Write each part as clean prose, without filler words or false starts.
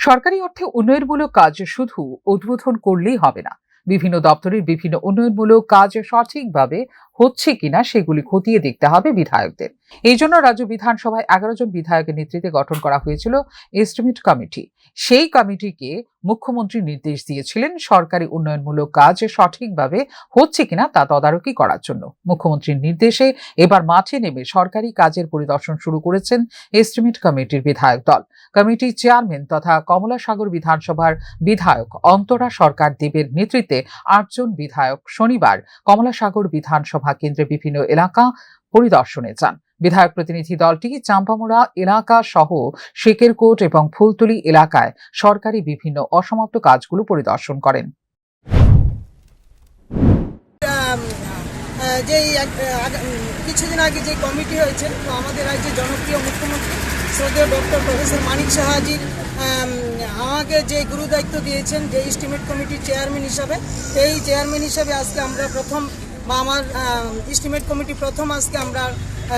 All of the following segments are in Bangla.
সরকারি অর্থে উন্নয়নমূলক কাজ শুধু উদ্বোধন করলেই হবে না, বিভিন্ন দপ্তরের বিভিন্ন উন্নয়নমূলক কাজ সঠিকভাবে হচ্ছে কিনা সেগুলি খতিয়ে দেখতে হবে বিধায়কদের। এই জন্য রাজ্য বিধানসভায় 11 জন বিধায়কের নেতৃত্বে গঠন করা হয়েছিল এস্টিমেট কমিটি। সেই কমিটিকে মুখ্যমন্ত্রী নির্দেশ দিয়েছিলেন সরকারি উন্নয়নমূলক কাজ সঠিকভাবে হচ্ছে কিনা তা তদারকি করার জন্য। মুখ্যমন্ত্রীর নির্দেশে এবার মাঠে নেমে সরকারি কাজের পরিদর্শন শুরু করেছেন এস্টিমেট কমিটির বিধায়ক দল। কমিটির চেয়ারম্যান তথা কমলাসাগর বিধানসভার বিধায়ক অন্তরা সরকার দেবের নেতৃত্বে 8 জন বিধায়ক শনিবার কমলাসাগর বিধানসভা কেন্দ্রে বিভিন্ন এলাকা পরিদর্শনে যান। বিধায়ক প্রতিনিধি দলটি চাম্পামুড়া এলাকা সহ শেকেরকোট এবং ফুলতলি এলাকায় সরকারি বিভিন্ন অসমাপ্ত কাজগুলো পরিদর্শন করেন। কিছুদিন আগে যে কমিটি হয়েছে, তো আমাদের রাজ্যের জনপ্রিয় মুখ্যমন্ত্রী শ্রদ্ধেয় ডক্টর প্রফেসর মানিক সাহাজির আমাকে যে গুরু দায়িত্ব দিয়েছেন যে এস্টিমেট কমিটির চেয়ারম্যান হিসাবে, এই চেয়ারম্যান হিসাবে আজকে আমরা প্রথম আমার এস্টিমেট কমিটি প্রথম আজকে আমরা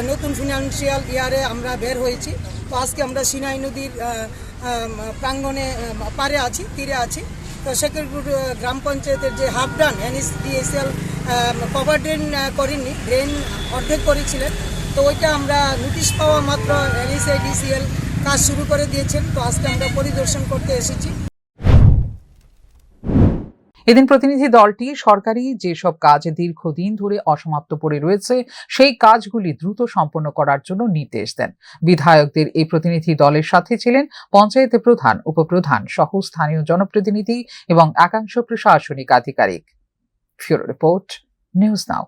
নতুন ফিনান্সিয়াল ইয়ারে আমরা বের হয়েছি। তো আজকে আমরা সিনাই নদীর প্রাঙ্গণে তীরে আছি। তো শেকেরকোট গ্রাম পঞ্চায়েতের যে হাফ ডান NSDSL কভার ড্রেন করেননি, ড্রেন অর্ধেক করেছিলেন। তো ওইটা আমরা নোটিশ পাওয়া মাত্র NSDSL কাজ শুরু করে দিয়েছেন। তো আজকে আমরা পরিদর্শন করতে এসেছি। এদিন প্রতিনিধি দলটি সরকারি যেসব কাজ দীর্ঘদিন ধরে অসমাপ্ত পড়ে রয়েছে সেই কাজগুলি দ্রুত সম্পন্ন করার জন্য নির্দেশ দেন। বিধায়কদের এই প্রতিনিধি দলের সাথে ছিলেন পঞ্চায়েতের প্রধান, উপপ্রধান সহ স্থানীয় জনপ্রতিনিধি এবং একাংশ প্রশাসনিক আধিকারিক। Bureau report, news now.